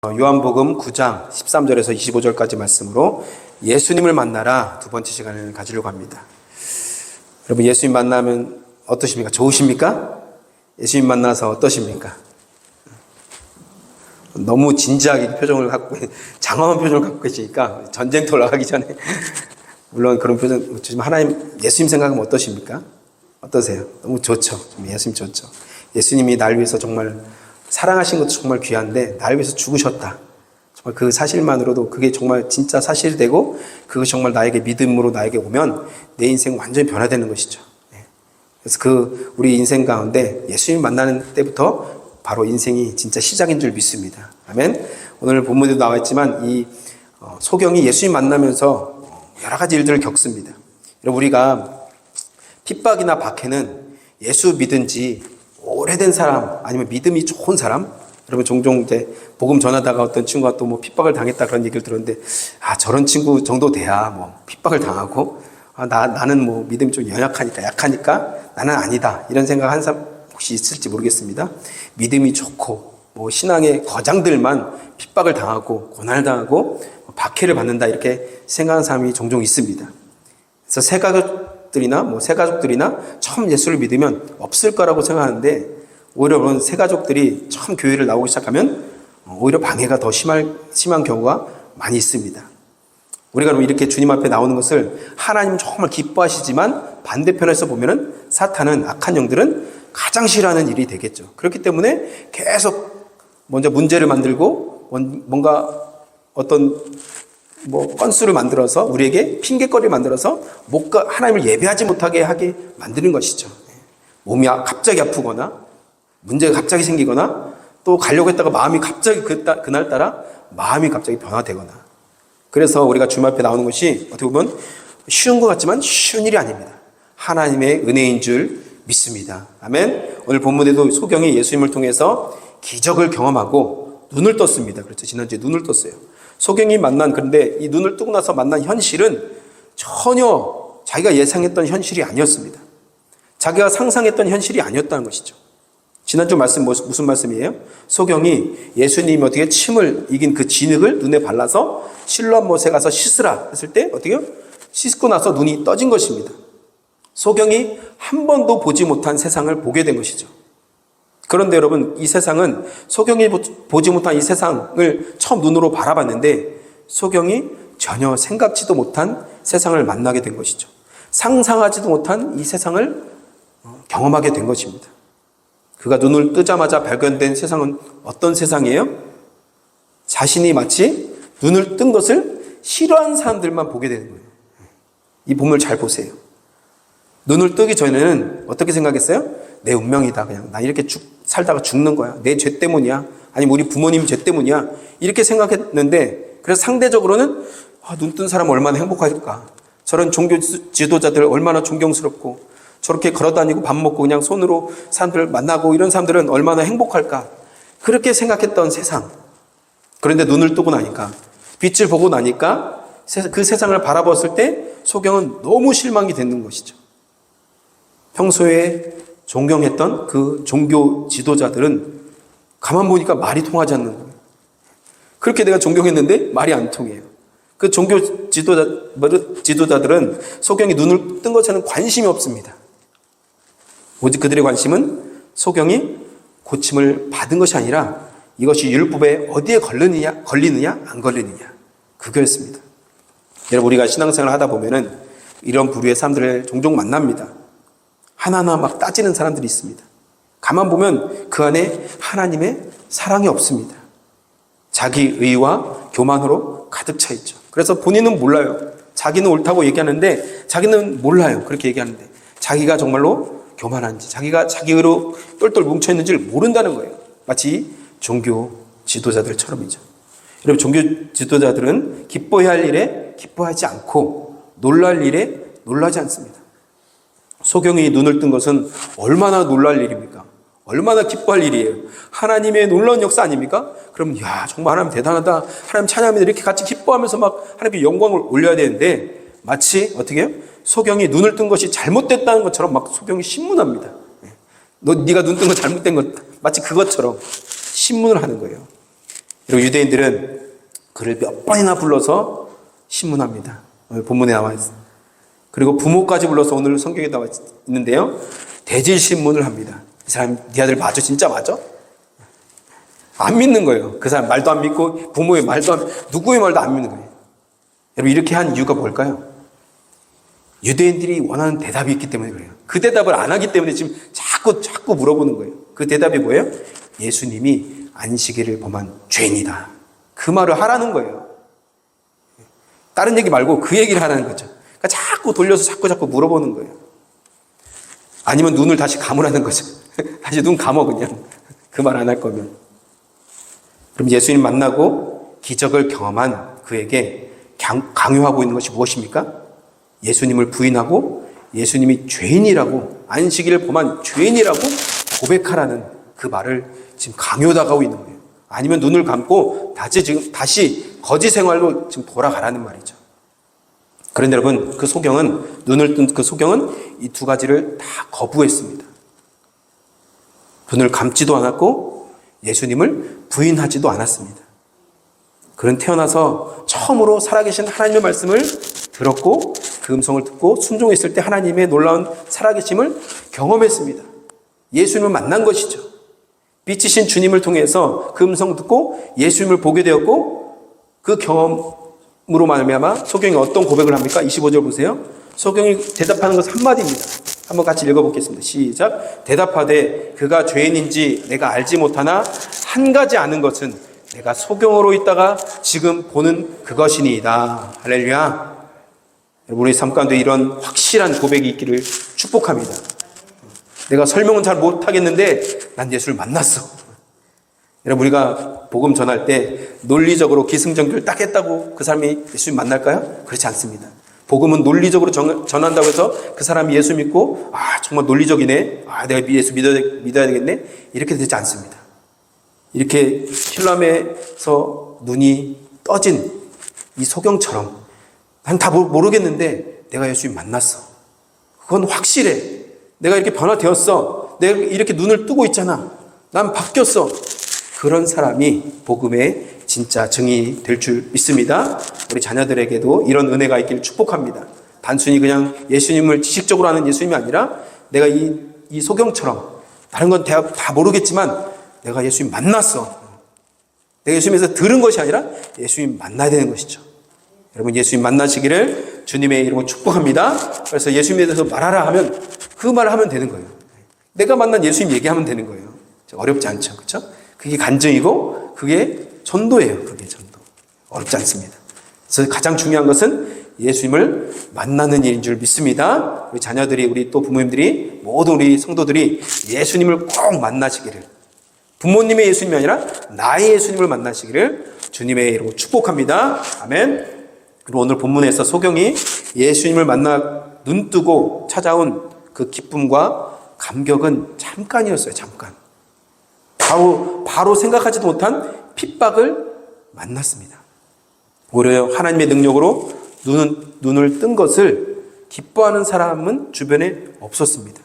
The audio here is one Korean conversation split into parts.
요한복음 9장 13절에서 25절까지 말씀으로 예수님을 만나라 두 번째 시간을 가지려고 합니다. 여러분, 예수님 만나면 어떠십니까? 좋으십니까? 예수님 만나서 어떠십니까? 너무 진지하게 표정을 갖고 장엄한 표정을 갖고 계시니까 전쟁터 올라가기 전에 물론 그런 표정, 지금 하나님 예수님 생각하면 어떠십니까? 어떠세요? 너무 좋죠. 예수님 좋죠. 예수님이 날 위해서 정말 사랑하신 것도 정말 귀한데 날 위해서 죽으셨다. 정말 그 사실만으로도 그게 정말 진짜 사실이 되고 그것이 정말 나에게 믿음으로 나에게 오면 내 인생 완전히 변화되는 것이죠. 그래서 우리 인생 가운데 예수님 만나는 때부터 바로 인생이 진짜 시작인 줄 믿습니다. 아멘. 오늘 본문에도 나와 있지만 이 소경이 예수님 만나면서 여러 가지 일들을 겪습니다. 여러분, 우리가 핍박이나 박해는 예수 믿은 지 오래된 사람 아니면 믿음이 좋은 사람, 여러분 종종 이제 복음 전하다가 어떤 친구가 또 뭐 핍박을 당했다 그런 얘기를 들었는데, 저런 친구 정도 돼야 뭐 핍박을 당하고 나는 뭐 믿음이 좀 약하니까 나는 아니다 이런 생각한 사람 혹시 있을지 모르겠습니다. 믿음이 좋고 뭐 신앙의 거장들만 핍박을 당하고 고난을 당하고 박해를 받는다 이렇게 생각하는 사람이 종종 있습니다. 그래서 새가족들이나 처음 예수를 믿으면 없을 거라고 생각하는데, 오히려 그런 새가족들이 처음 교회를 나오기 시작하면 오히려 방해가 더 심한 경우가 많이 있습니다. 우리가 그럼 이렇게 주님 앞에 나오는 것을 하나님은 정말 기뻐하시지만 반대편에서 보면은 사탄은, 악한 영들은 가장 싫어하는 일이 되겠죠. 그렇기 때문에 계속 먼저 문제를 만들고 뭔가 어떤 건수를 만들어서 우리에게 핑계거리를 만들어서 하나님을 예배하지 못하게 하게 만드는 것이죠. 몸이 갑자기 아프거나 문제가 갑자기 생기거나 또 가려고 했다가 마음이 갑자기 그날따라 마음이 갑자기 변화되거나. 그래서 우리가 주님 앞에 나오는 것이 어떻게 보면 쉬운 것 같지만 쉬운 일이 아닙니다. 하나님의 은혜인 줄 믿습니다. 아멘. 오늘 본문에도 소경이 예수님을 통해서 기적을 경험하고 눈을 떴습니다. 그렇죠. 지난주에 눈을 떴어요. 소경이 그런데 이 눈을 뜨고 나서 만난 현실은 전혀 자기가 예상했던 현실이 아니었습니다. 자기가 상상했던 현실이 아니었다는 것이죠. 지난주 말씀 무슨 말씀이에요? 소경이 예수님이 어떻게 침을 이긴 그 진흙을 눈에 발라서 실로암 못에 가서 씻으라 했을 때 어떻게 씻고 나서 눈이 떠진 것입니다. 소경이 한 번도 보지 못한 세상을 보게 된 것이죠. 그런데 여러분, 이 세상은 소경이 보지 못한 이 세상을 처음 눈으로 바라봤는데 소경이 전혀 생각지도 못한 세상을 만나게 된 것이죠. 상상하지도 못한 이 세상을 경험하게 된 것입니다. 그가 눈을 뜨자마자 발견된 세상은 어떤 세상이에요? 자신이 마치 눈을 뜬 것을 싫어하는 사람들만 보게 되는 거예요. 이 본문을 잘 보세요. 눈을 뜨기 전에는 어떻게 생각했어요? 내 운명이다. 그냥 나 이렇게 살다가 죽는 거야. 내 죄 때문이야. 아니면 우리 부모님 죄 때문이야. 이렇게 생각했는데, 그래서 상대적으로는 눈 뜬 사람 얼마나 행복할까. 저런 종교 지도자들 얼마나 존경스럽고 저렇게 걸어다니고 밥 먹고 그냥 손으로 사람들 만나고 이런 사람들은 얼마나 행복할까. 그렇게 생각했던 세상. 그런데 눈을 뜨고 나니까, 빛을 보고 나니까 그 세상을 바라봤을 때 소경은 너무 실망이 되는 것이죠. 평소에 존경했던 그 종교 지도자들은 가만 보니까 말이 통하지 않는 거예요. 그렇게 내가 존경했는데 말이 안 통해요. 그 종교 지도자들은 소경이 눈을 뜬 것에는 관심이 없습니다. 오직 그들의 관심은 소경이 고침을 받은 것이 아니라 이것이 율법에 어디에 걸리느냐 안 걸리느냐, 그거였습니다. 여러분, 우리가 신앙생활을 하다 보면은 이런 부류의 사람들을 종종 만납니다. 하나하나 막 따지는 사람들이 있습니다. 가만 보면 그 안에 하나님의 사랑이 없습니다. 자기 의와 교만으로 가득 차 있죠. 그래서 본인은 몰라요. 자기는 옳다고 얘기하는데 자기는 몰라요. 그렇게 얘기하는데 자기가 정말로 교만한지, 자기가 자기 의로 똘똘 뭉쳐있는지를 모른다는 거예요. 마치 종교 지도자들처럼이죠. 여러분, 종교 지도자들은 기뻐해야 할 일에 기뻐하지 않고 놀랄 일에 놀라지 않습니다. 소경이 눈을 뜬 것은 얼마나 놀랄 일입니까? 얼마나 기뻐할 일이에요. 하나님의 놀라운 역사 아닙니까? 그럼 정말 하나님 대단하다, 하나님 찬양하면 이렇게 같이 기뻐하면서 막 하나님께 영광을 올려야 되는데, 마치 어떻게 해요? 소경이 눈을 뜬 것이 잘못됐다는 것처럼 막 소경이 신문합니다. 네가 눈 뜬 거 잘못된 것, 마치 그것처럼 신문을 하는 거예요. 그리고 유대인들은 그를 몇 번이나 불러서 신문합니다. 오늘 본문에 나와 있습니다. 그리고 부모까지 불러서 오늘 성경에 나와 있는데요. 대질신문을 합니다. 이 사람 네 아들 맞아? 진짜 맞아? 안 믿는 거예요. 그 사람 말도 안 믿고 부모의 말도 누구의 말도 안 믿는 거예요. 여러분 이렇게 한 이유가 뭘까요? 유대인들이 원하는 대답이 있기 때문에 그래요. 그 대답을 안 하기 때문에 지금 자꾸 물어보는 거예요. 그 대답이 뭐예요? 예수님이 안식일을 범한 죄인이다. 그 말을 하라는 거예요. 다른 얘기 말고 그 얘기를 하라는 거죠. 그러니까 자꾸 돌려서 자꾸 물어보는 거예요. 아니면 눈을 다시 감으라는 거죠. 다시 눈 감어 그냥. 그 말 안 할 거면. 그럼 예수님 만나고 기적을 경험한 그에게 강요하고 있는 것이 무엇입니까? 예수님을 부인하고 예수님이 죄인이라고, 안식일을 범한 죄인이라고 고백하라는 그 말을 지금 강요당하고 있는 거예요. 아니면 눈을 감고 다시 거지 생활로 지금 돌아가라는 말이죠. 그런데 여러분, 그 소경은, 눈을 뜬 그 소경은 이 두 가지를 다 거부했습니다. 눈을 감지도 않았고 예수님을 부인하지도 않았습니다. 그는 태어나서 처음으로 살아계신 하나님의 말씀을 들었고 그 음성을 듣고 순종했을 때 하나님의 놀라운 살아계심을 경험했습니다. 예수님을 만난 것이죠. 빛이신 주님을 통해서 그 음성을 듣고 예수님을 보게 되었고 그 경험으로 말미암아 소경이 어떤 고백을 합니까? 25절 보세요. 소경이 대답하는 것은 한마디입니다. 한번 같이 읽어보겠습니다. 시작. 대답하되 그가 죄인인지 내가 알지 못하나 한 가지 아는 것은 내가 소경으로 있다가 지금 보는 그것이니이다. 할렐루야. 여러분 우리 삶 가운데 이런 확실한 고백이 있기를 축복합니다. 내가 설명은 잘 못하겠는데 난 예수를 만났어. 여러분 우리가 복음 전할 때 논리적으로 기승전결 딱 했다고 그 사람이 예수님 만날까요? 그렇지 않습니다. 복음은 논리적으로 전한다고 해서 그 사람이 예수 믿고 정말 논리적이네. 내가 예수 믿어야 되겠네. 이렇게 되지 않습니다. 이렇게 힐람에서 눈이 떠진 이 소경처럼 난 다 모르겠는데 내가 예수님 만났어. 그건 확실해. 내가 이렇게 변화되었어. 내가 이렇게 눈을 뜨고 있잖아. 난 바뀌었어. 그런 사람이 복음의 진짜 증인이 될 줄 믿습니다. 우리 자녀들에게도 이런 은혜가 있기를 축복합니다. 단순히 그냥 예수님을 지식적으로 아는 예수님이 아니라 내가 이 소경처럼 다른 건 다 모르겠지만 내가 예수님 만났어. 내가 예수님에서 들은 것이 아니라 예수님 만나야 되는 것이죠. 여러분 예수님 만나시기를 주님의 이름으로 축복합니다. 그래서 예수님에 대해서 말하라 하면 그 말을 하면 되는 거예요. 내가 만난 예수님 얘기하면 되는 거예요. 어렵지 않죠. 그렇죠? 그게 간증이고 그게 전도예요. 그게 전도. 어렵지 않습니다. 그래서 가장 중요한 것은 예수님을 만나는 일인 줄 믿습니다. 우리 자녀들이, 우리 또 부모님들이, 모든 우리 성도들이 예수님을 꼭 만나시기를, 부모님의 예수님이 아니라 나의 예수님을 만나시기를 주님의 이름으로 축복합니다. 아멘. 그리고 오늘 본문에서 소경이 예수님을 만나 눈뜨고 찾아온 그 기쁨과 감격은 잠깐이었어요. 잠깐. 바로 생각하지도 못한 핍박을 만났습니다. 오히려 하나님의 능력으로 눈을 뜬 것을 기뻐하는 사람은 주변에 없었습니다.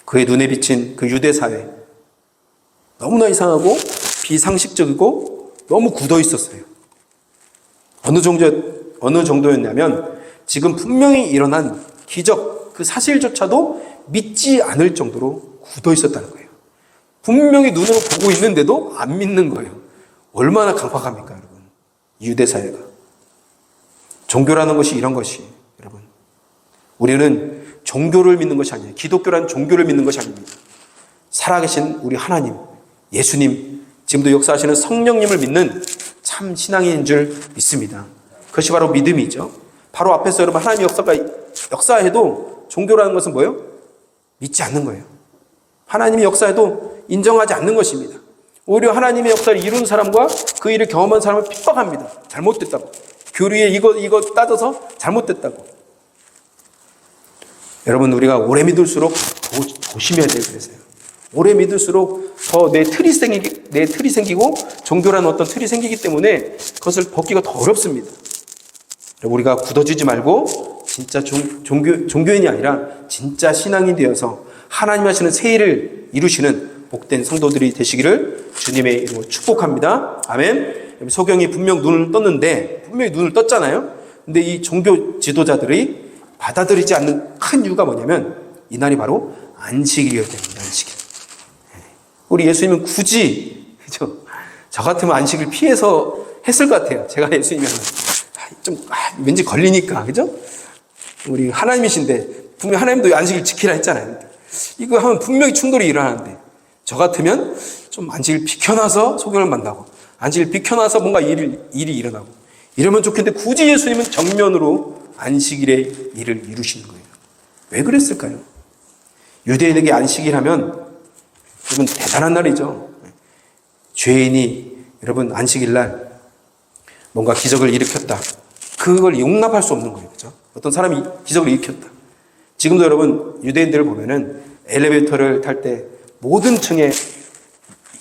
그의 눈에 비친 그 유대 사회, 너무나 이상하고 비상식적이고 너무 굳어 있었어요. 어느 정도였냐면 지금 분명히 일어난 기적, 그 사실조차도 믿지 않을 정도로 굳어 있었다는 거예요. 분명히 눈으로 보고 있는데도 안 믿는 거예요. 얼마나 강팍합니까, 여러분? 유대 사회가. 종교라는 것이 이런 것이, 여러분. 우리는 종교를 믿는 것이 아니에요. 기독교라는 종교를 믿는 것이 아닙니다. 살아계신 우리 하나님, 예수님, 지금도 역사하시는 성령님을 믿는 참 신앙인 줄 믿습니다. 그것이 바로 믿음이죠. 바로 앞에서 여러분 하나님의 역사해도 종교라는 것은 뭐예요? 믿지 않는 거예요. 하나님의 역사에도 인정하지 않는 것입니다. 오히려 하나님의 역사를 이룬 사람과 그 일을 경험한 사람을 핍박합니다. 잘못됐다고. 교리에 이거 따져서 잘못됐다고. 여러분 우리가 오래 믿을수록 조심해야 돼요. 그래서요. 오래 믿을수록 더 내 틀이 생기고 종교라는 어떤 틀이 생기기 때문에 그것을 벗기가 더 어렵습니다. 우리가 굳어지지 말고 진짜 종교인이 아니라 진짜 신앙이 되어서 하나님 하시는 새 일을 이루시는 복된 성도들이 되시기를 주님의 이름으로 축복합니다. 아멘. 소경이 분명히 눈을 떴잖아요. 근데 이 종교 지도자들이 받아들이지 않는 큰 이유가 뭐냐면 이날이 바로 안식일이었기 때문에 안식일. 우리 예수님은 굳이 그죠? 저 같으면 안식일 피해서 했을 것 같아요. 제가 예수님이면 좀 왠지 걸리니까 그죠? 우리 하나님이신데 분명히 하나님도 안식일 지키라 했잖아요. 이거 하면 분명히 충돌이 일어나는데 저 같으면 좀 안식일 비켜놔서 소경을 만나고 안식일 비켜놔서 뭔가 일이 일어나고 이러면 좋겠는데 굳이 예수님은 정면으로 안식일의 일을 이루시는 거예요. 왜 그랬을까요? 유대인에게 안식일 하면 여러분 대단한 날이죠. 죄인이 여러분 안식일 날 뭔가 기적을 일으켰다. 그걸 용납할 수 없는 거예요. 그죠? 어떤 사람이 기적을 일으켰다. 지금도 여러분 유대인들을 보면은 엘리베이터를 탈 때 모든 층에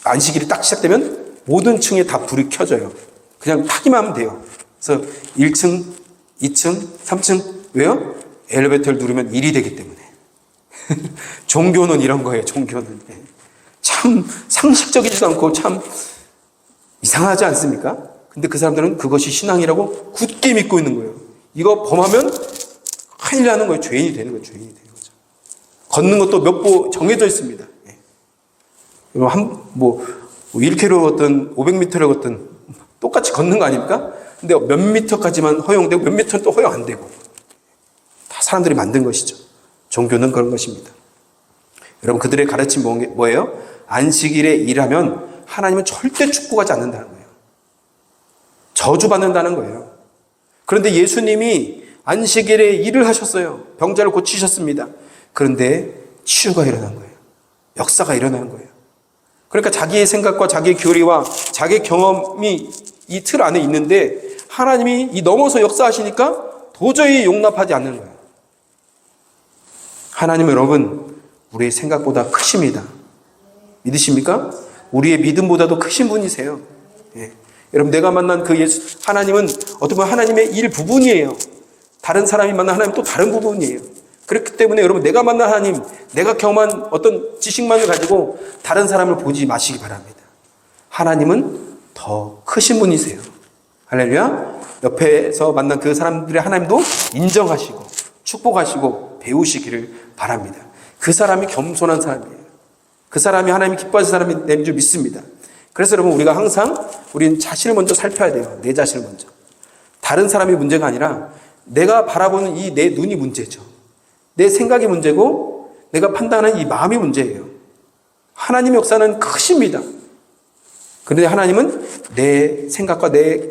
안식일이 딱 시작되면 모든 층에 다 불이 켜져요. 그냥 타기만 하면 돼요. 그래서 1층, 2층, 3층 왜요? 엘리베이터를 누르면 일이 되기 때문에. 종교는 이런 거예요. 종교는. 참 상식적이지도 않고 참 이상하지 않습니까? 근데 그 사람들은 그것이 신앙이라고 굳게 믿고 있는 거예요. 이거 범하면 큰일 나는 거예요. 죄인이 되는 거예요. 죄인이 되는 거죠. 걷는 것도 몇 보 정해져 있습니다. 뭐 1km 걷든 500m를 걷든 똑같이 걷는 거 아닙니까? 근데 몇 미터까지만 허용되고 몇 미터는 또 허용 안 되고 다 사람들이 만든 것이죠. 종교는 그런 것입니다. 여러분 그들의 가르침 뭐예요? 안식일에 일하면 하나님은 절대 축복하지 않는다는 거예요. 저주받는다는 거예요. 그런데 예수님이 안식일에 일을 하셨어요. 병자를 고치셨습니다. 그런데 치유가 일어난 거예요. 역사가 일어난 거예요. 그러니까 자기의 생각과 자기의 교리와 자기의 경험이 이 틀 안에 있는데 하나님이 이 넘어서 역사하시니까 도저히 용납하지 않는 거예요. 하나님은 여러분 우리의 생각보다 크십니다. 믿으십니까? 우리의 믿음보다도 크신 분이세요. 예. 여러분 내가 만난 그 예수 하나님은 어떻게 보면 하나님의 일부분이에요. 다른 사람이 만난 하나님 또 다른 부분이에요. 그렇기 때문에 여러분 내가 만난 하나님, 내가 경험한 어떤 지식만을 가지고 다른 사람을 보지 마시기 바랍니다. 하나님은 더 크신 분이세요. 할렐루야. 옆에서 만난 그 사람들의 하나님도 인정하시고 축복하시고 배우시기를 바랍니다. 그 사람이 겸손한 사람이에요. 그 사람이 하나님이 기뻐하시는 사람이 된 줄 믿습니다. 그래서 여러분 우리가 항상 우리는 자신을 먼저 살펴야 돼요. 내 자신을 먼저. 다른 사람이 문제가 아니라 내가 바라보는 이 내 눈이 문제죠. 내 생각이 문제고 내가 판단하는 이 마음이 문제예요. 하나님의 역사는 크십니다. 그런데 하나님은 내 생각과 내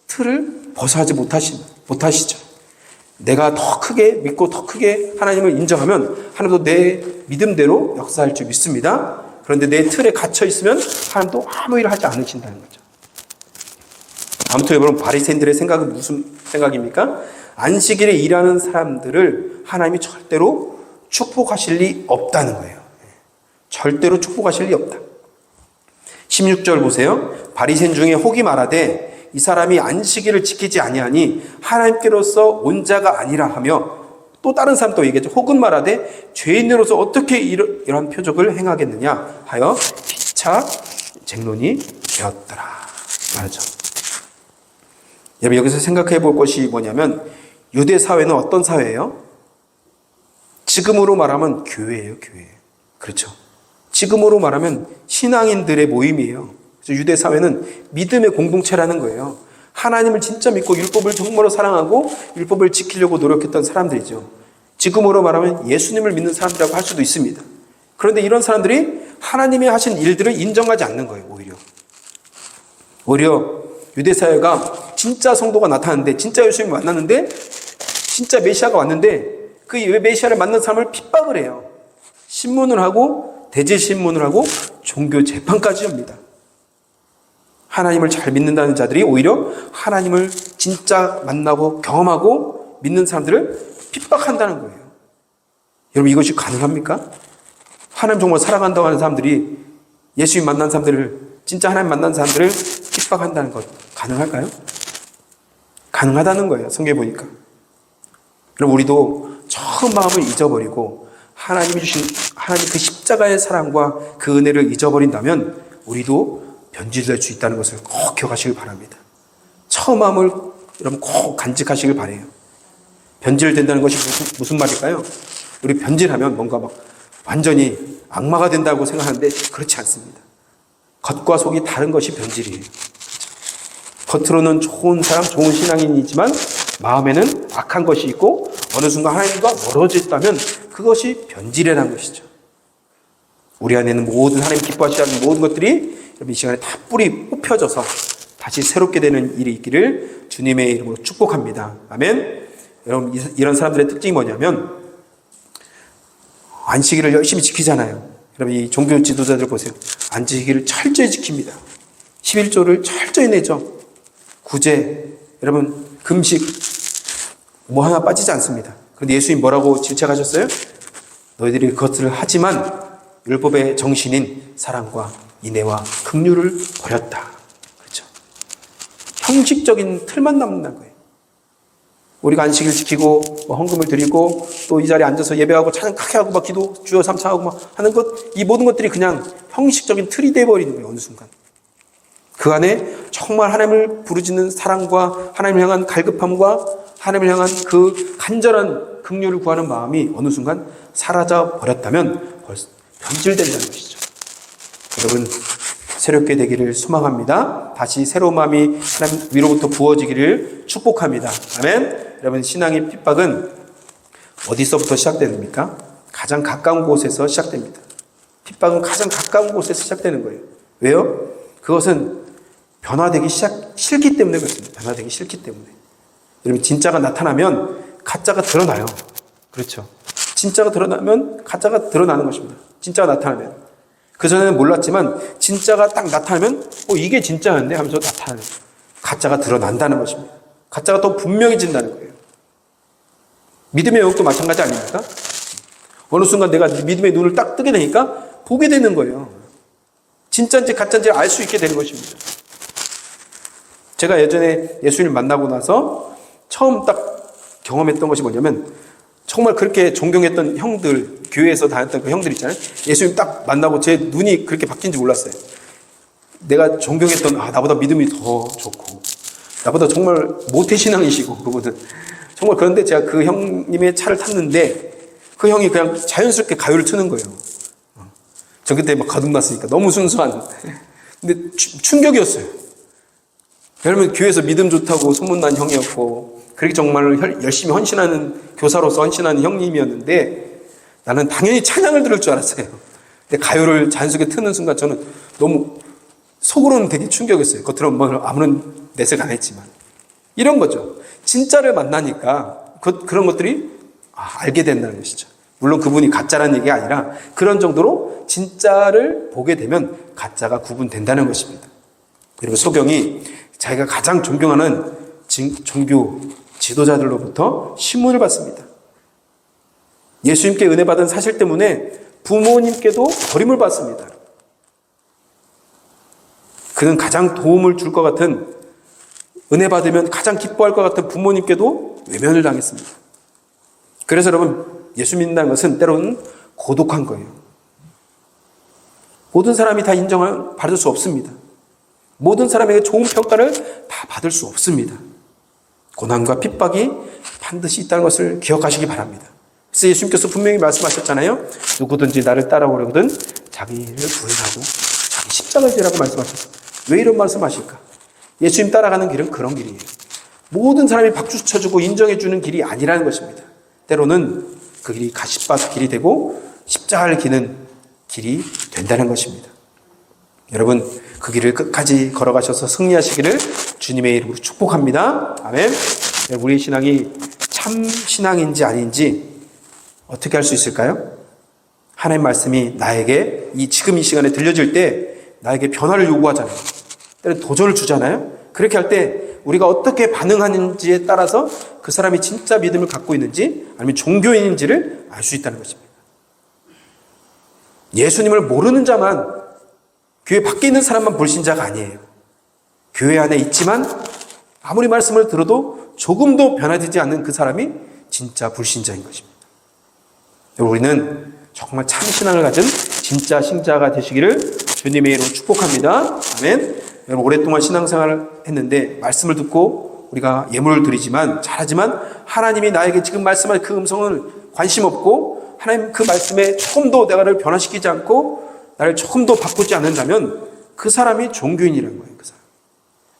틀을 벗어나지 못하시죠. 내가 더 크게 믿고 더 크게 하나님을 인정하면 하나님도 내 믿음대로 역사할 줄 믿습니다. 그런데 내 틀에 갇혀 있으면 하나님도 아무 일을 하지 않으신다는 거죠. 아무튼 여러분 바리새인들의 생각은 무슨 생각입니까? 안식일에 일하는 사람들을 하나님이 절대로 축복하실 리 없다는 거예요. 절대로 축복하실 리 없다. 16절 보세요. 바리새인 중에 혹이 말하되 이 사람이 안식일을 지키지 아니하니 하나님께로서 온 자가 아니라 하며 또 다른 사람 또 얘기했죠. 혹은 말하되 죄인으로서 어떻게 이러한 표적을 행하겠느냐 하여 피차 쟁론이 되었더라 말하죠. 여러분 여기서 생각해 볼 것이 뭐냐면 유대 사회는 어떤 사회예요? 지금으로 말하면 교회예요. 교회. 그렇죠. 지금으로 말하면 신앙인들의 모임이에요. 그래서 유대 사회는 믿음의 공동체라는 거예요. 하나님을 진짜 믿고 율법을 정말로 사랑하고 율법을 지키려고 노력했던 사람들이죠. 지금으로 말하면 예수님을 믿는 사람들이라고 할 수도 있습니다. 그런데 이런 사람들이 하나님이 하신 일들을 인정하지 않는 거예요. 오히려 유대 사회가 진짜 성도가 나타났는데 진짜 예수님을 만났는데 진짜 메시아가 왔는데 그 메시아를 만난 사람을 핍박을 해요. 신문을 하고 대제신문을 하고 종교 재판까지 합니다. 하나님을 잘 믿는다는 자들이 오히려 하나님을 진짜 만나고 경험하고 믿는 사람들을 핍박한다는 거예요. 여러분 이것이 가능합니까? 하나님 정말 사랑한다고 하는 사람들이 예수님 만난 사람들을 진짜 하나님 만난 사람들을 핍박한다는 것 가능할까요? 가능하다는 거예요. 성경에 보니까. 그럼 우리도 처음 마음을 잊어버리고 하나님 그 십자가의 사랑과 그 은혜를 잊어버린다면 우리도 변질될 수 있다는 것을 꼭 기억하시길 바랍니다. 처음 마음을 여러분 꼭 간직하시길 바라요. 변질된다는 것이 무슨 말일까요? 우리 변질하면 뭔가 막 완전히 악마가 된다고 생각하는데 그렇지 않습니다. 겉과 속이 다른 것이 변질이에요. 겉으로는 좋은 사람, 좋은 신앙인이지만 마음에는 악한 것이 있고 어느 순간 하나님과 멀어져 있다면 그것이 변질이라는 것이죠. 우리 안에는 모든 하나님 기뻐하시는 모든 것들이 이 시간에 다 뿌리 뽑혀져서 다시 새롭게 되는 일이 있기를 주님의 이름으로 축복합니다. 아멘. 여러분, 이런 사람들의 특징이 뭐냐면 안식일을 열심히 지키잖아요. 여러분, 이 종교 지도자들 보세요. 안식일을 철저히 지킵니다. 11조를 철저히 내죠. 구제, 여러분, 금식 뭐 하나 빠지지 않습니다. 그런데 예수님 뭐라고 질책하셨어요? 너희들이 그것들을 하지만 율법의 정신인 사랑과 인애와 긍휼을 버렸다. 그렇죠? 형식적인 틀만 남는 거예요. 우리가 안식일 지키고 헌금을 드리고 또 이 자리에 앉아서 예배하고 찬양 크게 하고 막 기도 주여 삼창하고 막 하는 것, 이 모든 것들이 그냥 형식적인 틀이 돼버리는 거예요. 어느 순간 그 안에 정말 하나님을 부르짖는 사랑과 하나님을 향한 갈급함과 하나님을 향한 그 간절한 긍휼을 구하는 마음이 어느 순간 사라져 버렸다면 벌써 변질된다는 것이죠. 여러분, 새롭게 되기를 소망합니다. 다시 새로운 마음이 하나님 위로부터 부어지기를 축복합니다. 아멘. 여러분, 신앙의 핍박은 어디서부터 시작됩니까? 가장 가까운 곳에서 시작됩니다. 핍박은 가장 가까운 곳에서 시작되는 거예요. 왜요? 그것은 변화되기 싫기 때문에 그렇습니다. 변화되기 싫기 때문에. 여러분, 진짜가 나타나면 가짜가 드러나요. 그렇죠. 진짜가 드러나면 가짜가 드러나는 것입니다. 진짜가 나타나면. 그전에는 몰랐지만 진짜가 딱 나타나면 이게 진짜였네 하면서 나타나는, 가짜가 드러난다는 것입니다. 가짜가 더 분명해진다는 거예요. 믿음의 영역도 마찬가지 아닙니까? 어느 순간 내가 믿음의 눈을 딱 뜨게 되니까 보게 되는 거예요. 진짜인지 가짜인지 알 수 있게 되는 것입니다. 제가 예전에 예수님을 만나고 나서 처음 딱 경험했던 것이 뭐냐면, 정말 그렇게 존경했던 형들, 교회에서 다녔던 그 형들 있잖아요. 예수님 딱 만나고 제 눈이 그렇게 바뀐지 몰랐어요. 내가 존경했던, 나보다 믿음이 더 좋고, 나보다 정말 모태신앙이시고, 그분은. 정말 그런데 제가 그 형님의 차를 탔는데, 그 형이 그냥 자연스럽게 가요를 트는 거예요. 저 그때 막 거듭났으니까 너무 순수한. 근데 충격이었어요. 여러분, 교회에서 믿음 좋다고 소문난 형이었고, 그렇게 정말 열심히 헌신하는, 교사로서 헌신하는 형님이었는데, 나는 당연히 찬양을 들을 줄 알았어요. 근데 가요를 자연스럽게 트는 순간 저는 너무 속으로는 되게 충격이었어요. 겉으로는 뭐 아무런 내색 안 했지만. 이런 거죠. 진짜를 만나니까 그런 것들이 알게 된다는 것이죠. 물론 그분이 가짜라는 얘기가 아니라 그런 정도로 진짜를 보게 되면 가짜가 구분된다는 것입니다. 그리고 소경이 자기가 가장 존경하는 종교 지도자들로부터 신문을 받습니다. 예수님께 은혜 받은 사실 때문에 부모님께도 버림을 받습니다. 그는 가장 도움을 줄 것 같은, 은혜 받으면 가장 기뻐할 것 같은 부모님께도 외면을 당했습니다. 그래서 여러분, 예수 믿는다는 것은 때로는 고독한 거예요. 모든 사람이 다 인정을 받을 수 없습니다. 모든 사람에게 좋은 평가를 다 받을 수 없습니다. 고난과 핍박이 반드시 있다는 것을 기억하시기 바랍니다. 그래서 예수님께서 분명히 말씀하셨잖아요. 누구든지 나를 따라오려거든 자기를 부인하고 자기 십자가를 지라고 말씀하셨어요. 왜 이런 말씀하실까? 예수님 따라가는 길은 그런 길이에요. 모든 사람이 박수 쳐주고 인정해주는 길이 아니라는 것입니다. 때로는 그 길이 가시밭 길이 되고 십자가를 기는 길이 된다는 것입니다. 여러분, 그 길을 끝까지 걸어가셔서 승리하시기를 주님의 이름으로 축복합니다. 아멘. 우리의 신앙이 참 신앙인지 아닌지 어떻게 할 수 있을까요? 하나님 말씀이 나에게 지금 이 시간에 들려질 때 나에게 변화를 요구하잖아요. 때로는 도전을 주잖아요. 그렇게 할 때 우리가 어떻게 반응하는지에 따라서 그 사람이 진짜 믿음을 갖고 있는지 아니면 종교인인지를 알 수 있다는 것입니다. 예수님을 모르는 자만, 교회 밖에 있는 사람만 불신자가 아니에요. 교회 안에 있지만 아무리 말씀을 들어도 조금도 변화되지 않는 그 사람이 진짜 불신자인 것입니다. 우리는 정말 참 신앙을 가진 진짜 신자가 되시기를 주님의 이름으로 축복합니다. 아멘. 여러분, 오랫동안 신앙생활을 했는데 말씀을 듣고 우리가 예물을 드리지만 잘하지만 하나님이 나에게 지금 말씀할 그 음성을 관심 없고 하나님 그 말씀에 조금도 나를 변화시키지 않고 나를 조금도 바꾸지 않는다면 그 사람이 종교인이라는 거예요. 그 사람.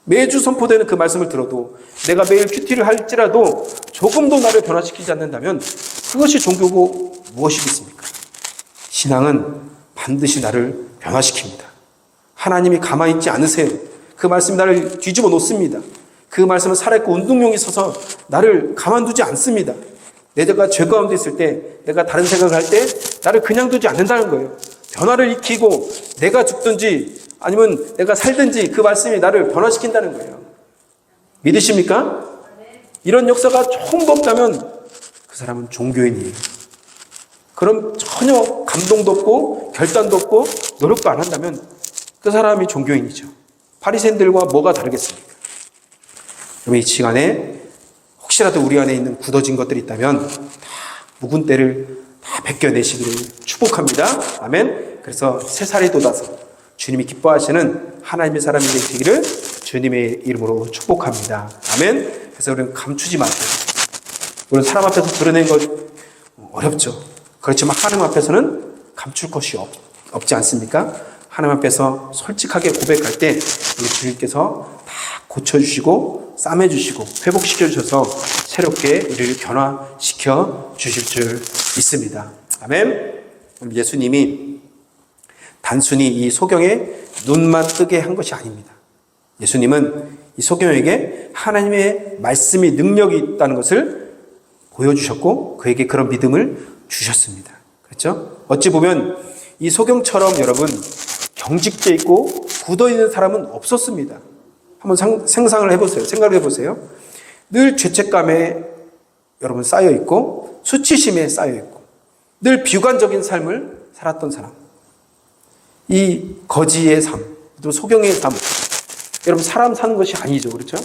매주 선포되는 그 말씀을 들어도 내가 매일 큐티를 할지라도 조금도 나를 변화시키지 않는다면 그것이 종교고 무엇이겠습니까? 신앙은 반드시 나를 변화시킵니다. 하나님이 가만히 있지 않으세요. 그 말씀이 나를 뒤집어 놓습니다. 그 말씀은 살아있고 운동용이 서서 나를 가만두지 않습니다. 내가 죄 가운데 있을 때, 내가 다른 생각을 할 때 나를 그냥 두지 않는다는 거예요. 변화를 익히고 내가 죽든지 아니면 내가 살든지 그 말씀이 나를 변화시킨다는 거예요. 믿으십니까? 이런 역사가 조금도 없다면 그 사람은 종교인이에요. 그럼 전혀 감동도 없고 결단도 없고 노력도 안 한다면 그 사람이 종교인이죠. 바리새인들과 뭐가 다르겠습니까? 그럼 이 시간에 혹시라도 우리 안에 있는 굳어진 것들이 있다면 다 묵은 때를 다 벗겨내시기를 축복합니다. 아멘. 그래서 새 살이 돋아서 주님이 기뻐하시는 하나님의 사람이 되시기를 주님의 이름으로 축복합니다. 아멘. 그래서 우리는 감추지 마세요. 우리는 사람 앞에서 드러낸 것 어렵죠. 그렇지만 하나님 앞에서는 감출 것이 없지 않습니까? 하나님 앞에서 솔직하게 고백할 때 우리 주님께서 다 고쳐주시고 싸매주시고 회복시켜주셔서 새롭게 우리를 변화시켜 주실 줄 믿습니다. 아멘. 예수님이 단순히 이 소경의 눈만 뜨게 한 것이 아닙니다. 예수님은 이 소경에게 하나님의 말씀이 능력이 있다는 것을 보여주셨고 그에게 그런 믿음을 주셨습니다. 그렇죠? 어찌 보면 이 소경처럼 여러분 경직돼 있고 굳어있는 사람은 없었습니다. 한번 생각을 해보세요. 늘 죄책감에 여러분 쌓여있고 수치심에 쌓여있고 늘 비관적인 삶을 살았던 사람. 이 거지의 삶, 또 소경의 삶. 여러분 사람 사는 것이 아니죠. 그렇죠?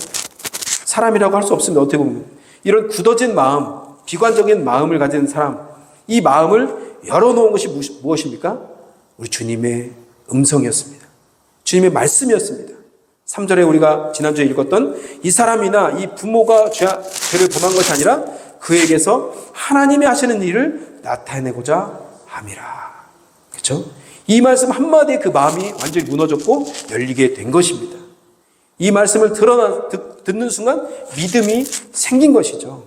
사람이라고 할 수 없습니다. 어떻게 보면. 이런 굳어진 마음, 비관적인 마음을 가진 사람. 이 마음을 열어놓은 것이 무엇입니까? 우리 주님의 음성이었습니다. 주님의 말씀이었습니다. 3절에 우리가 지난주에 읽었던 이 사람이나 이 부모가 죄를 범한 것이 아니라 그에게서 하나님이 하시는 일을 나타내고자 함이라. 그렇죠? 이 말씀 한마디에 그 마음이 완전히 무너졌고 열리게 된 것입니다. 이 말씀을 듣는 순간 믿음이 생긴 것이죠.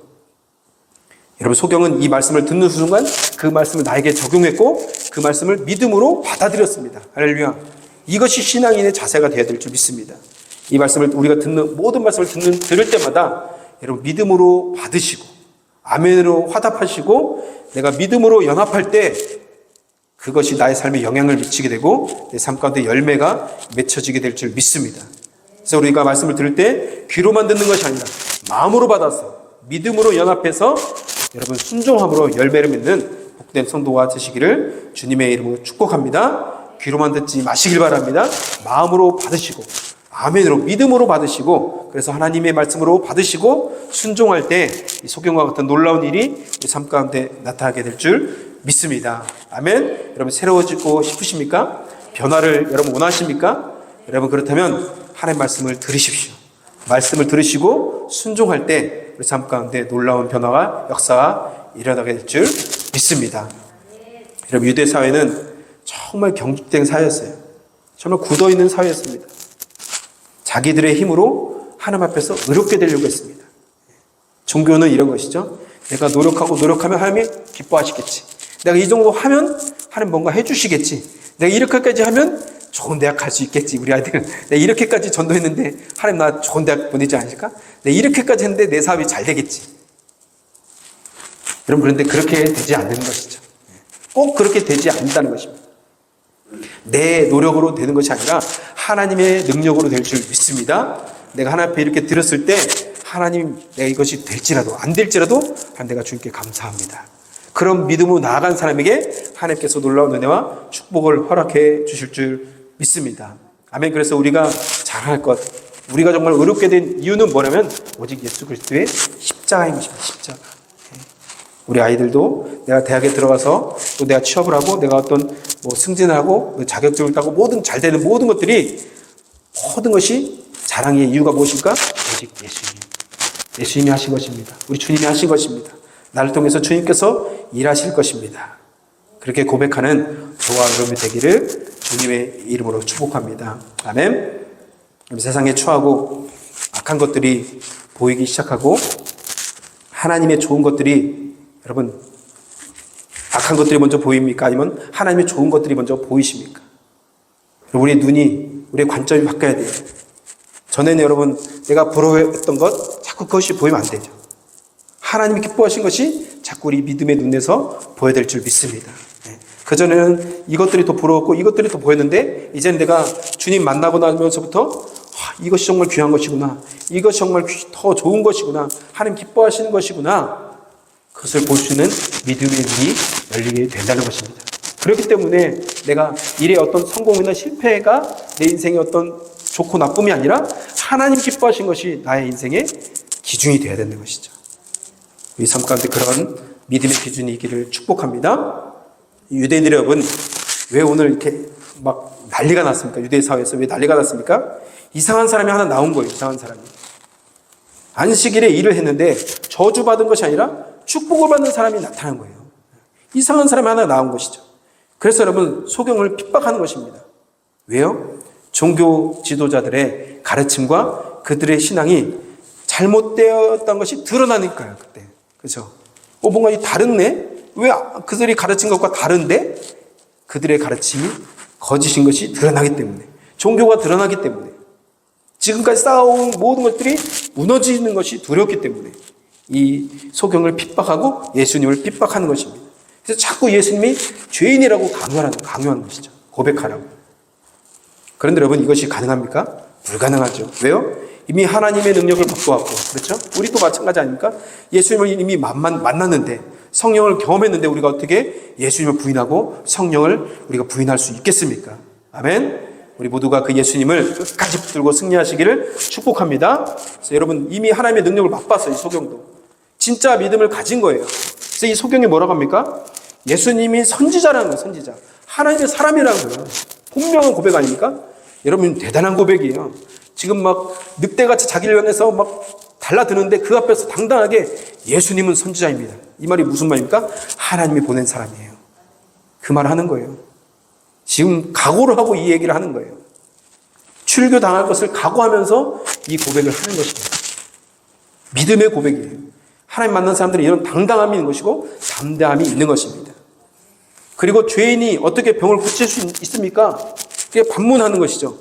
여러분 소경은 이 말씀을 듣는 순간 그 말씀을 나에게 적용했고 그 말씀을 믿음으로 받아들였습니다. 할렐루야. 이것이 신앙인의 자세가 되어야 될 줄 믿습니다. 이 말씀을 우리가 모든 말씀을 들을 때마다 여러분 믿음으로 받으시고 아멘으로 화답하시고 내가 믿음으로 연합할 때 그것이 나의 삶에 영향을 미치게 되고 내 삶 가운데 열매가 맺혀지게 될 줄 믿습니다. 그래서 우리가 말씀을 들을 때 귀로만 듣는 것이 아니라 마음으로 받아서 믿음으로 연합해서 여러분 순종함으로 열매를 맺는 복된 성도가 되시기를 주님의 이름으로 축복합니다. 귀로만 듣지 마시길 바랍니다. 마음으로 받으시고 아멘으로 믿음으로 받으시고 그래서 하나님의 말씀으로 받으시고 순종할 때 이 소경과 같은 놀라운 일이 우리 삶 가운데 나타나게 될 줄 믿습니다. 아멘. 여러분 새로워지고 싶으십니까? 변화를 여러분 원하십니까? 여러분 그렇다면 하나님의 말씀을 들으십시오. 말씀을 들으시고 순종할 때 우리 삶 가운데 놀라운 변화와 역사가 일어나게 될 줄 믿습니다. 여러분 유대 사회는 정말 경직된 사회였어요. 정말 굳어있는 사회였습니다. 자기들의 힘으로 하나님 앞에서 의롭게 되려고 했습니다. 종교는 이런 것이죠. 내가 노력하면 하나님이 기뻐하시겠지. 내가 이 정도 하면 하나님 뭔가 해주시겠지. 내가 이렇게까지 하면 좋은 대학 갈 수 있겠지. 우리 아이들은 내가 이렇게까지 전도했는데 하나님 나 좋은 대학 보내지 않으실까? 내가 이렇게까지 했는데 내 사업이 잘 되겠지. 여러분 그런데 그렇게 되지 않는 것이죠. 꼭 그렇게 되지 않는다는 것입니다. 내 노력으로 되는 것이 아니라 하나님의 능력으로 될 줄 믿습니다. 내가 하나님 앞에 이렇게 드렸을 때 하나님 내가 이것이 될지라도 안 될지라도 하나님 내가 주님께 감사합니다. 그런 믿음으로 나아간 사람에게 하나님께서 놀라운 은혜와 축복을 허락해 주실 줄 믿습니다. 아멘. 그래서 우리가 자랑할 것, 우리가 정말 의롭게 된 이유는 뭐냐면 오직 예수 그리스도의 십자가인 것입니다. 십자가. 우리 아이들도 내가 대학에 들어가서 또 내가 취업을 하고 내가 어떤 뭐 승진을 하고 자격증을 따고 모든 잘 되는 모든 것들이 모든 것이 자랑의 이유가 무엇일까? 오직 예수님. 예수님이 하신 것입니다. 우리 주님이 하신 것입니다. 나를 통해서 주님께서 일하실 것입니다. 그렇게 고백하는 저와 여러분이 되기를 주님의 이름으로 축복합니다. 아멘. 세상에 추하고 악한 것들이 보이기 시작하고 하나님의 좋은 것들이 여러분 악한 것들이 먼저 보입니까? 아니면 하나님의 좋은 것들이 먼저 보이십니까? 우리의 눈이 우리의 관점이 바뀌어야 돼요. 전에는 여러분 내가 부러워했던 것 자꾸 그것이 보이면 안 되죠. 하나님이 기뻐하신 것이 자꾸 우리 믿음의 눈에서 보여야 될 줄 믿습니다. 그전에는 이것들이 더 부러웠고 이것들이 더 보였는데 이제는 내가 주님 만나고 나면서부터 이것이 정말 귀한 것이구나. 이것이 정말 더 좋은 것이구나. 하나님 기뻐하시는 것이구나. 그것을 볼 수 있는 믿음의 눈이 열리게 된다는 것입니다. 그렇기 때문에 내가 일의 어떤 성공이나 실패가 내 인생의 어떤 좋고 나쁨이 아니라 하나님 기뻐하신 것이 나의 인생의 기준이 되어야 되는 것이죠. 이 삶 가운데 그런 믿음의 기준이 있기를 축복합니다. 유대인들의 여러분, 왜 오늘 이렇게 막 난리가 났습니까? 유대 사회에서 왜 난리가 났습니까? 이상한 사람이 하나 나온 거예요. 이상한 사람이. 안식일에 일을 했는데 저주받은 것이 아니라 축복을 받는 사람이 나타난 거예요. 이상한 사람이 하나 나온 것이죠. 그래서 여러분 소경을 핍박하는 것입니다. 왜요? 종교 지도자들의 가르침과 그들의 신앙이 잘못되었다는 것이 드러나니까요. 그때. 그렇죠? 뭔가 다르네? 왜 그들이 가르친 것과 다른데? 그들의 가르침이 거짓인 것이 드러나기 때문에. 종교가 드러나기 때문에. 지금까지 쌓아온 모든 것들이 무너지는 것이 두렵기 때문에 이 소경을 핍박하고 예수님을 핍박하는 것입니다. 그래서 자꾸 예수님이 죄인이라고 강요하는 것이죠. 고백하라고. 그런데 여러분 이것이 가능합니까? 불가능하죠. 왜요? 이미 하나님의 능력을 받고 왔고, 그렇죠? 우리도 마찬가지 아닙니까? 예수님을 이미 만났는데, 성령을 경험했는데 우리가 어떻게 예수님을 부인하고 성령을 우리가 부인할 수 있겠습니까? 아멘. 우리 모두가 그 예수님을 끝까지 붙들고 승리하시기를 축복합니다. 그래서 여러분 이미 하나님의 능력을 맛봤어요. 이 소경도. 진짜 믿음을 가진 거예요. 그래서 이 소경이 뭐라고 합니까? 예수님이 선지자라는 거예요. 선지자. 하나님의 사람이라는 거예요. 분명한 고백 아닙니까? 여러분 대단한 고백이에요. 지금 막 늑대같이 자기를 향해서 막 달라드는데 그 앞에서 당당하게 예수님은 선지자입니다. 이 말이 무슨 말입니까? 하나님이 보낸 사람이에요. 그 말을 하는 거예요. 지금 각오를 하고 이 얘기를 하는 거예요. 출교당할 것을 각오하면서 이 고백을 하는 것입니다. 믿음의 고백이에요. 하나님 만난 사람들은 이런 당당함이 있는 것이고 담대함이 있는 것입니다. 그리고 죄인이 어떻게 병을 고칠 수 있습니까? 그게 반문하는 것이죠.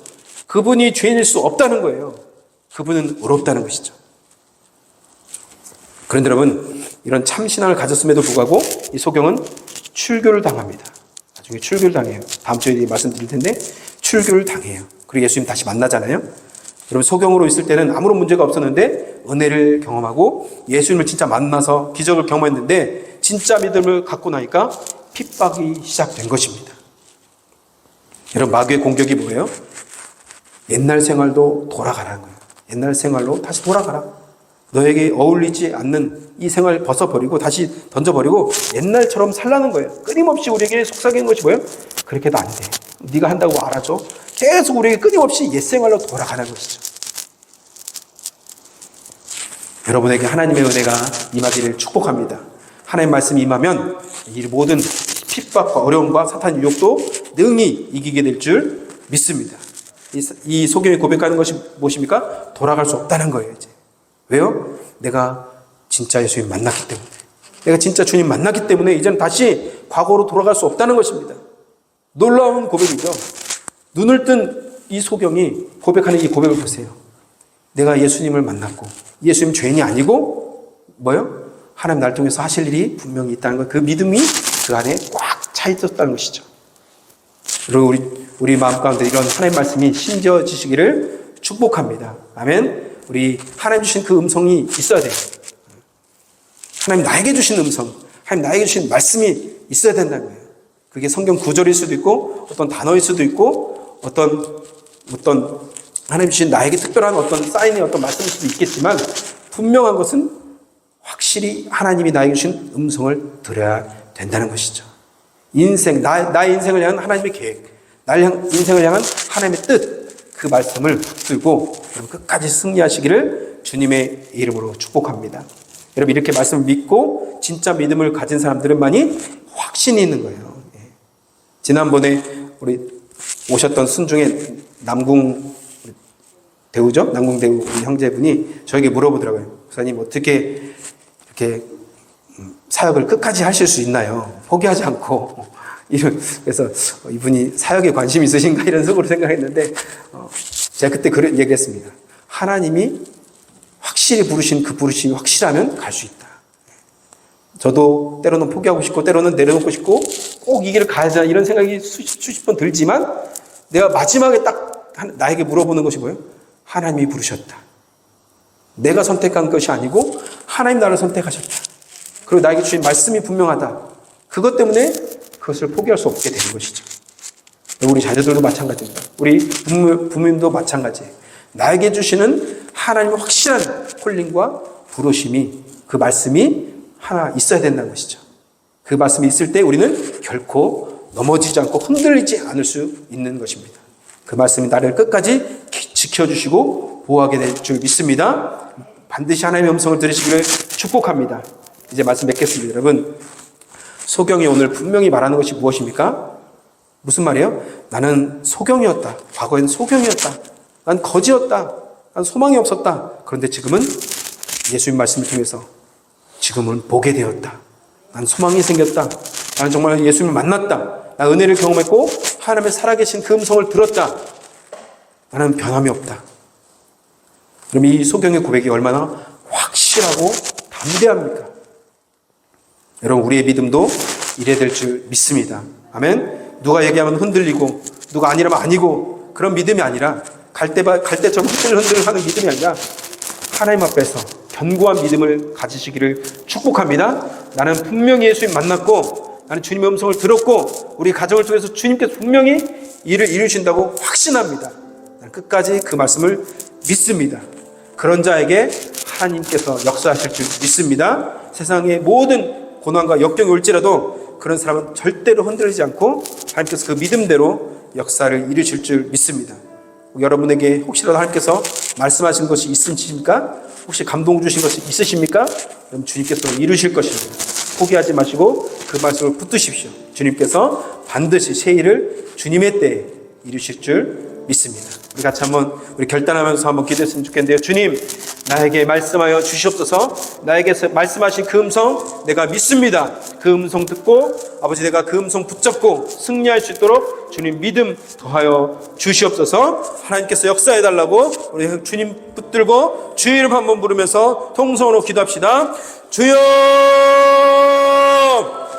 그분이 죄인일 수 없다는 거예요. 그분은 의롭다는 것이죠. 그런데 여러분 이런 참신앙을 가졌음에도 불구하고 이 소경은 출교를 당합니다. 나중에 출교를 당해요. 다음 주에 말씀드릴 텐데 출교를 당해요. 그리고 예수님 다시 만나잖아요. 여러분 소경으로 있을 때는 아무런 문제가 없었는데 은혜를 경험하고 예수님을 진짜 만나서 기적을 경험했는데 진짜 믿음을 갖고 나니까 핍박이 시작된 것입니다. 여러분 마귀의 공격이 뭐예요? 옛날 생활도 돌아가라는 거예요. 옛날 생활로 다시 돌아가라. 너에게 어울리지 않는 이 생활 벗어버리고 다시 던져버리고 옛날처럼 살라는 거예요. 끊임없이 우리에게 속삭이는 것이 뭐예요? 그렇게도 안 돼. 네가 한다고 알아줘. 계속 우리에게 끊임없이 옛 생활로 돌아가는 것이죠. 여러분에게 하나님의 은혜가 임하기를 축복합니다. 하나님 말씀이 임하면 이 모든 핍박과 어려움과 사탄 유혹도 능히 이기게 될 줄 믿습니다. 이 소경이 고백하는 것이 무엇입니까? 돌아갈 수 없다는 거예요. 이제. 왜요? 내가 진짜 예수님 만났기 때문에. 내가 진짜 주님 만났기 때문에 이제는 다시 과거로 돌아갈 수 없다는 것입니다. 놀라운 고백이죠. 눈을 뜬 이 소경이 고백하는 이 고백을 보세요. 내가 예수님을 만났고 예수님 죄인이 아니고 뭐요? 하나님 날 통해서 하실 일이 분명히 있다는 것. 그 믿음이 그 안에 꽉 차 있었다는 것이죠. 그리고 우리 마음 가운데 이런 하나님 말씀이 심겨지시기를 축복합니다. 아멘. 우리 하나님 주신 그 음성이 있어야 돼요. 하나님 나에게 주신 음성, 하나님 나에게 주신 말씀이 있어야 된다는 거예요. 그게 성경 구절일 수도 있고 어떤 단어일 수도 있고 어떤 하나님 주신 나에게 특별한 어떤 사인의 어떤 말씀일 수도 있겠지만 분명한 것은 확실히 확실히 하나님이 나에게 주신 음성을 들어야 된다는 것이죠. 인생, 나의 인생을 향한 하나님의 계획, 나의 인생을 향한 하나님의 뜻, 그 말씀을 붙들고 끝까지 승리하시기를 주님의 이름으로 축복합니다. 여러분, 이렇게 말씀을 믿고 진짜 믿음을 가진 사람들은만이 확신이 있는 거예요. 지난번에 우리 오셨던 순중의 남궁 대우죠? 남궁 대우 형제분이 저에게 물어보더라고요. 목사님, 어떻게 이렇게 사역을 끝까지 하실 수 있나요? 포기하지 않고. 그래서 이분이 사역에 관심이 있으신가 이런 속으로 생각했는데, 제가 그때 그런 얘기했습니다. 하나님이 확실히 부르신 그 부르심이 확실하면 갈 수 있다. 저도 때로는 포기하고 싶고 때로는 내려놓고 싶고 꼭 이 길을 가야 이런 생각이 수십 번 들지만, 내가 마지막에 딱 나에게 물어보는 것이 뭐예요? 하나님이 부르셨다. 내가 선택한 것이 아니고 하나님 나를 선택하셨다. 그리고 나에게 주신 말씀이 분명하다. 그것 때문에 그것을 포기할 수 없게 되는 것이죠. 우리 자녀들도 마찬가지입니다. 우리 부모님도 마찬가지예요. 나에게 주시는 하나님의 확실한 콜링과 부르심이, 그 말씀이 하나 있어야 된다는 것이죠. 그 말씀이 있을 때 우리는 결코 넘어지지 않고 흔들리지 않을 수 있는 것입니다. 그 말씀이 나를 끝까지 지켜주시고 보호하게 될 줄 믿습니다. 반드시 하나님의 음성을 들으시기를 축복합니다. 이제 말씀 맺겠습니다. 여러분, 소경이 오늘 분명히 말하는 것이 무엇입니까? 무슨 말이에요? 나는 소경이었다. 과거엔 소경이었다. 난 거지였다. 난 소망이 없었다. 그런데 지금은 예수님 말씀을 통해서 지금은 보게 되었다. 난 소망이 생겼다. 나는 정말 예수님을 만났다. 나 은혜를 경험했고 하나님의 살아계신 그 음성을 들었다. 나는 변함이 없다. 그럼 이 소경의 고백이 얼마나 확실하고 담대합니까? 여러분, 우리의 믿음도 이래야 될 줄 믿습니다. 아멘. 누가 얘기하면 흔들리고 누가 아니라면 아니고 그런 믿음이 아니라 갈 때처럼 흔들흔들 하는 믿음이 아니라 하나님 앞에서 견고한 믿음을 가지시기를 축복합니다. 나는 분명히 예수님 만났고 나는 주님의 음성을 들었고 우리 가정을 통해서 주님께서 분명히 일을 이루신다고 확신합니다. 나는 끝까지 그 말씀을 믿습니다. 그런 자에게 하나님께서 역사하실 줄 믿습니다. 세상의 모든 고난과 역경이 올지라도 그런 사람은 절대로 흔들리지 않고 하나님께서 그 믿음대로 역사를 이루실 줄 믿습니다. 여러분에게 혹시라도 하나님께서 말씀하신 것이 있으십니까? 혹시 감동 주신 것이 있으십니까? 그럼 주님께서 이루실 것입니다. 포기하지 마시고 그 말씀을 붙드십시오. 주님께서 반드시 새 일을 주님의 때에 이루실 줄 믿습니다. 우리 같이 우리 결단하면서 한번 기도했으면 좋겠는데요. 주님, 나에게 말씀하여 주시옵소서. 나에게 말씀하신 그 음성 내가 믿습니다. 그 음성 듣고 아버지 내가 그 음성 붙잡고 승리할 수 있도록 주님 믿음 더하여 주시옵소서. 하나님께서 역사해달라고 우리 주님 붙들고 주의 이름 한번 부르면서 통성으로 기도합시다. 주여!